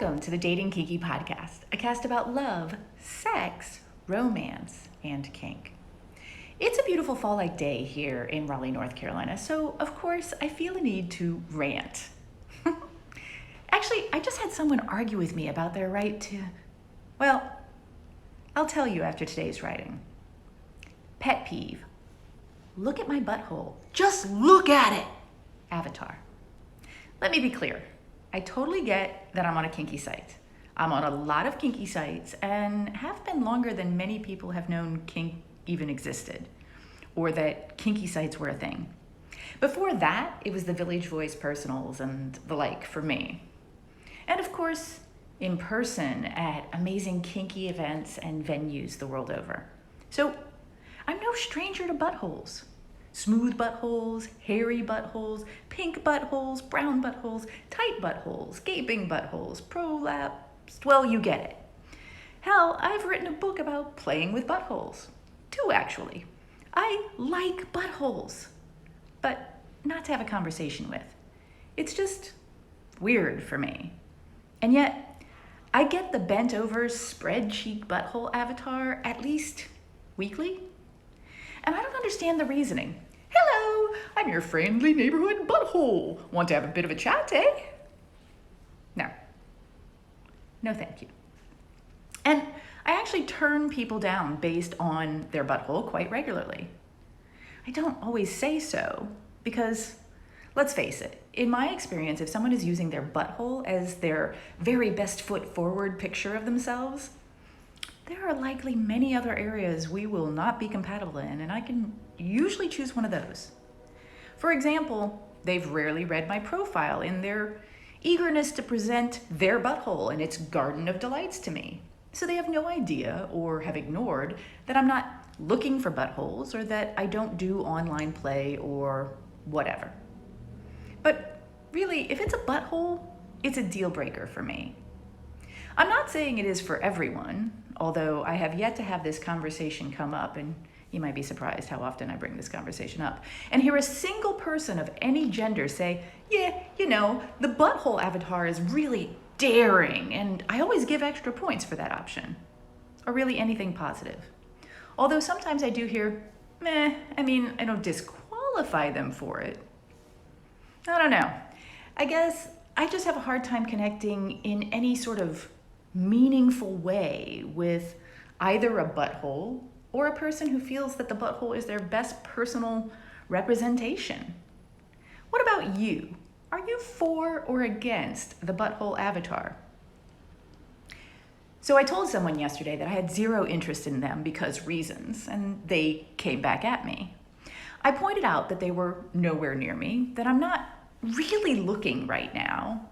Welcome to the Dating Kinky Podcast, a cast about love, sex, romance, and kink. It's a beautiful fall-like day here in Raleigh, North Carolina, so of course I feel a need to rant. Actually, I just had someone argue with me about their right to, well, I'll tell you after today's writing. Pet peeve. Look at my butthole. Just look at it! Avatar. Let me be clear. I totally get that I'm on a kinky site. I'm on a lot of kinky sites and have been longer than many people have known kink even existed, or that kinky sites were a thing. Before that, it was the Village Voice personals and the like for me. And of course, in person at amazing kinky events and venues the world over. So I'm no stranger to buttholes. Smooth buttholes, hairy buttholes, pink buttholes, brown buttholes, tight buttholes, gaping buttholes, prolapsed, well, you get it. Hell, I've written a book about playing with buttholes. 2, actually. I like buttholes, but not to have a conversation with. It's just weird for me. And yet, I get the bent-over, spread-cheek butthole avatar at least weekly. And I don't understand the reasoning. Hello, I'm your friendly neighborhood butthole. Want to have a bit of a chat, eh? No, thank you. And I actually turn people down based on their butthole quite regularly. I don't always say so because, let's face it, in my experience, if someone is using their butthole as their very best foot forward picture of themselves, there are likely many other areas we will not be compatible in, and I can usually choose one of those. For example, they've rarely read my profile in their eagerness to present their butthole and its garden of delights to me. So they have no idea or have ignored that I'm not looking for buttholes or that I don't do online play or whatever. But really, if it's a butthole, it's a deal breaker for me. I'm not saying it is for everyone, although I have yet to have this conversation come up, and you might be surprised how often I bring this conversation up, and hear a single person of any gender say, yeah, the butthole avatar is really daring, and I always give extra points for that option. Or really anything positive. Although sometimes I do hear, I don't disqualify them for it. I don't know. I guess I just have a hard time connecting in any sort of meaningful way with either a butthole or a person who feels that the butthole is their best personal representation. What about you? Are you for or against the butthole avatar? So I told someone yesterday that I had zero interest in them because reasons, and they came back at me. I pointed out that they were nowhere near me, that I'm not really looking right now,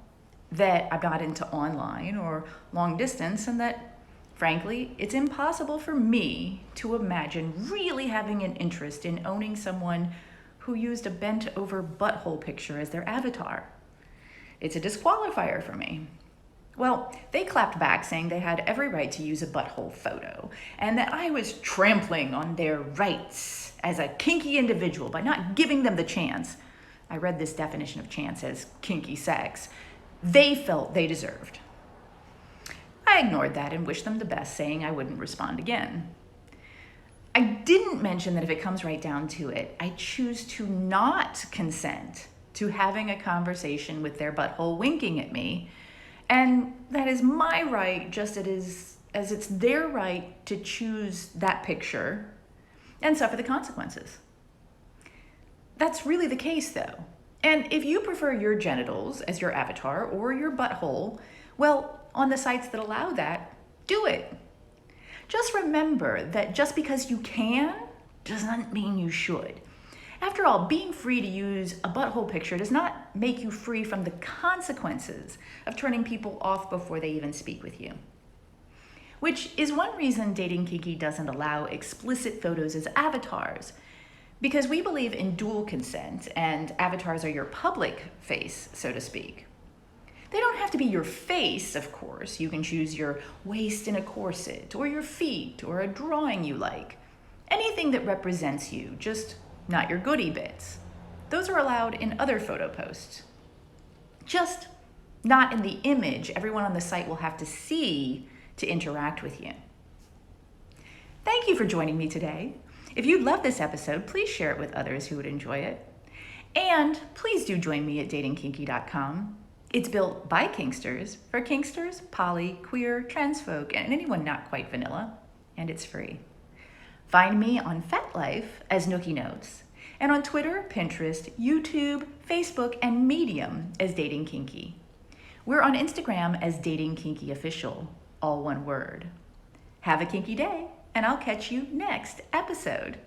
that I'm not into online or long distance, and that, frankly, it's impossible for me to imagine really having an interest in owning someone who used a bent-over butthole picture as their avatar. It's a disqualifier for me. Well, they clapped back saying they had every right to use a butthole photo, and that I was trampling on their rights as a kinky individual by not giving them the chance. I read this definition of chance as kinky sex they felt they deserved. I ignored that and wished them the best, saying I wouldn't respond again. I didn't mention that if it comes right down to it, I choose to not consent to having a conversation with their butthole winking at me, and that is my right just as it's their right to choose that picture and suffer the consequences. That's really the case, though. And if you prefer your genitals as your avatar or your butthole, well, on the sites that allow that, do it. Just remember that just because you can doesn't mean you should. After all, being free to use a butthole picture does not make you free from the consequences of turning people off before they even speak with you. Which is one reason Dating Kinky doesn't allow explicit photos as avatars, because we believe in dual consent, and avatars are your public face, so to speak. They don't have to be your face, of course. You can choose your waist in a corset, or your feet, or a drawing you like. Anything that represents you, just not your goodie bits. Those are allowed in other photo posts. Just not in the image everyone on the site will have to see to interact with you. Thank you for joining me today. If you love this episode, please share it with others who would enjoy it. And please do join me at datingkinky.com. It's built by Kinksters, for Kinksters, poly, queer, trans folk, and anyone not quite vanilla, and it's free. Find me on FetLife as Nookie Notes, and on Twitter, Pinterest, YouTube, Facebook, and Medium as Dating Kinky. We're on Instagram as Dating Kinky Official, all one word. Have a kinky day, and I'll catch you next episode.